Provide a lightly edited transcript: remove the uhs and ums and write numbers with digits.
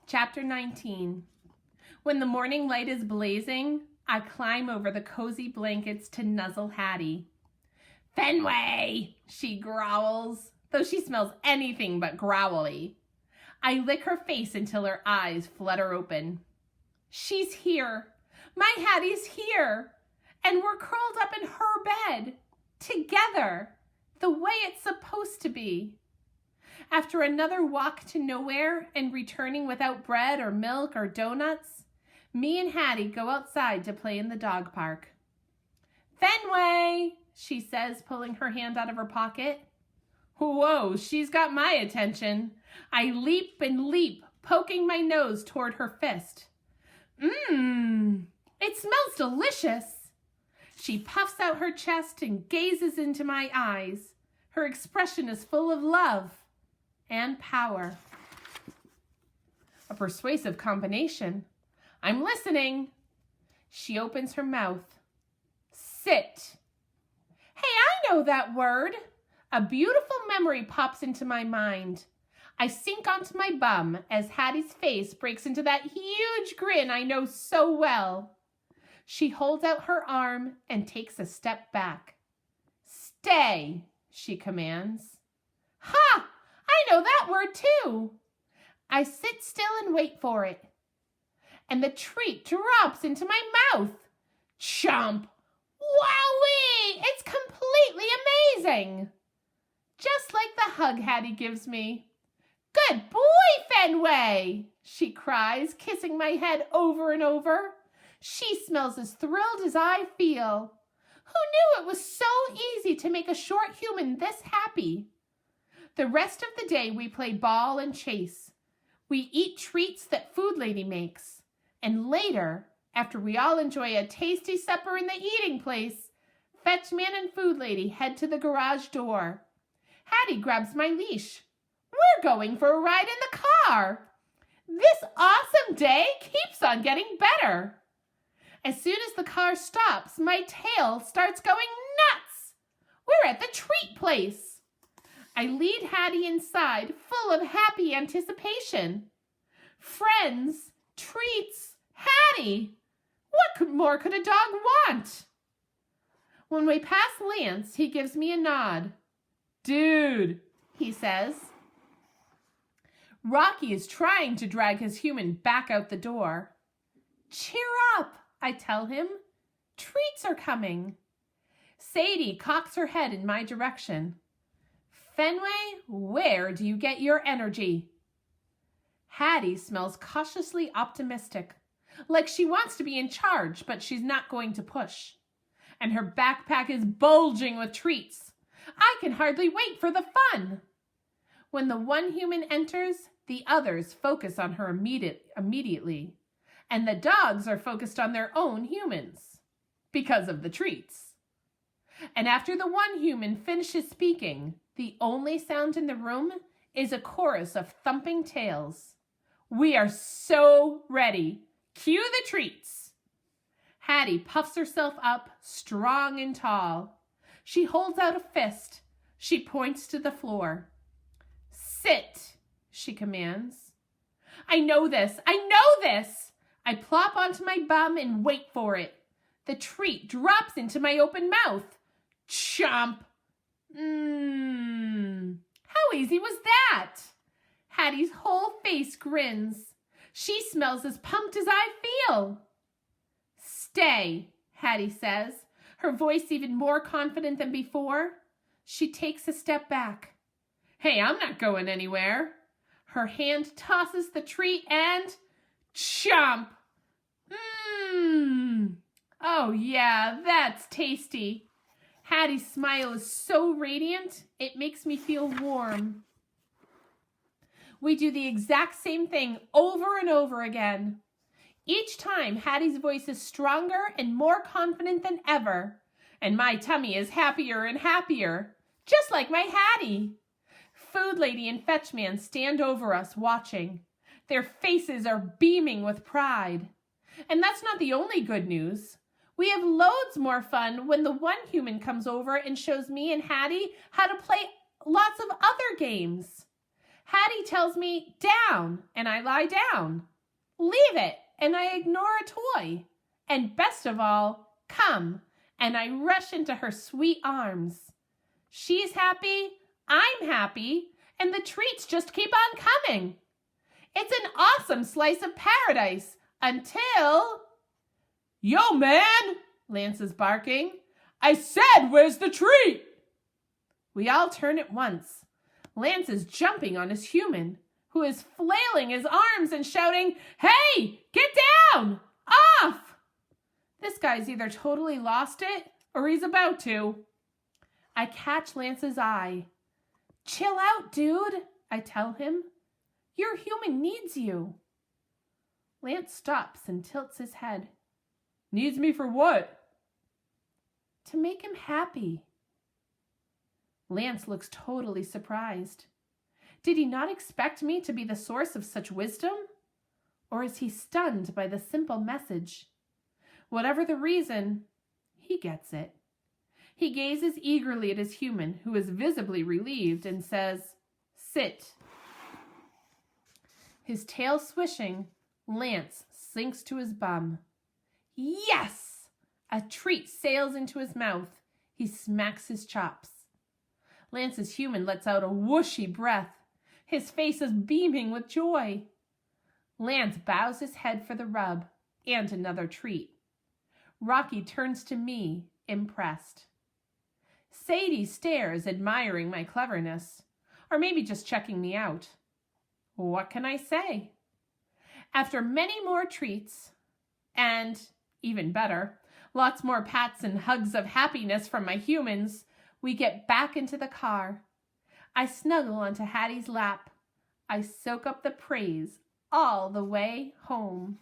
Chapter 19. When the morning light is blazing, I climb over the cozy blankets to nuzzle Hattie. "Fenway," she growls, though she smells anything but growly. I lick her face until her eyes flutter open. She's here. My Hattie's here. And we're curled up in her bed, together, the way it's supposed to be. After another walk to nowhere and returning without bread or milk or donuts, me and Hattie go outside to play in the dog park. "Fenway," she says, pulling her hand out of her pocket. Whoa, she's got my attention. I leap and leap, poking my nose toward her fist. It smells delicious. She puffs out her chest and gazes into my eyes. Her expression is full of love and power. A persuasive combination. I'm listening. She opens her mouth. Sit. Hey, I know that word. A beautiful memory pops into my mind. I sink onto my bum as Hattie's face breaks into that huge grin I know so well. She holds out her arm and takes a step back. "Stay," she commands. "Ha! I know that word too." I sit still and wait for it. And the treat drops into my mouth. Chomp! Wowee! It's completely amazing! Just like the hug Hattie gives me. "Good boy, Fenway!" she cries, kissing my head over and over. She smells as thrilled as I feel. Who knew it was so easy to make a short human this happy? The rest of the day we play ball and chase. We eat treats that Food Lady makes. And later, after we all enjoy a tasty supper in the eating place, Fetchman and Food Lady head to the garage door. Hattie grabs my leash. We're going for a ride in the car. This awesome day keeps on getting better. As soon as the car stops, my tail starts going nuts. We're at the treat place. I lead Hattie inside, full of happy anticipation. Friends, treats, Hattie. What more could a dog want? When we pass Lance, he gives me a nod. "Dude," he says. Rocky is trying to drag his human back out the door. "Cheer up," I tell him. "Treats are coming." Sadie cocks her head in my direction. "Fenway, where do you get your energy?" Hattie smells cautiously optimistic, like she wants to be in charge, but she's not going to push. And her backpack is bulging with treats. I can hardly wait for the fun. When the one human enters, the others focus on her immediately. And the dogs are focused on their own humans because of the treats. And after the one human finishes speaking, the only sound in the room is a chorus of thumping tails. We are so ready. Cue the treats. Hattie puffs herself up, strong and tall. She holds out a fist. She points to the floor. "Sit," she commands. I know this. I plop onto my bum and wait for it. The treat drops into my open mouth. Chomp. How easy was that? Hattie's whole face grins. She smells as pumped as I feel. "Stay," Hattie says, her voice even more confident than before. She takes a step back. "Hey, I'm not going anywhere." Her hand tosses the treat and chomp. Oh yeah, that's tasty. Hattie's smile is so radiant, it makes me feel warm. We do the exact same thing over and over again. Each time, Hattie's voice is stronger and more confident than ever, and my tummy is happier and happier, just like my Hattie. Food Lady and Fetchman stand over us watching. Their faces are beaming with pride. And that's not the only good news. We have loads more fun when the one human comes over and shows me and Hattie how to play lots of other games. Hattie tells me down, and I lie down. Leave it, and I ignore a toy. And best of all, come, and I rush into her sweet arms. She's happy, I'm happy, and the treats just keep on coming. It's an awesome slice of paradise until... Yo, man, Lance is barking. I said, where's the treat? We all turn at once. Lance is jumping on his human, who is flailing his arms and shouting, "Hey, get down! Off!" This guy's either totally lost it or he's about to. I catch Lance's eye. Chill out, dude, I tell him. Your human needs you. Lance stops and tilts his head. Needs me for what? To make him happy. Lance looks totally surprised. Did he not expect me to be the source of such wisdom? Or is he stunned by the simple message? Whatever the reason, he gets it. He gazes eagerly at his human, who is visibly relieved, and says, "Sit." His tail swishing, Lance sinks to his bum. Yes! A treat sails into his mouth. He smacks his chops. Lance's human lets out a whooshy breath. His face is beaming with joy. Lance bows his head for the rub and another treat. Rocky turns to me, impressed. Sadie stares, admiring my cleverness, or maybe just checking me out. What can I say? After many more treats, and, even better, lots more pats and hugs of happiness from my humans, we get back into the car. I snuggle onto Hattie's lap. I soak up the praise all the way home.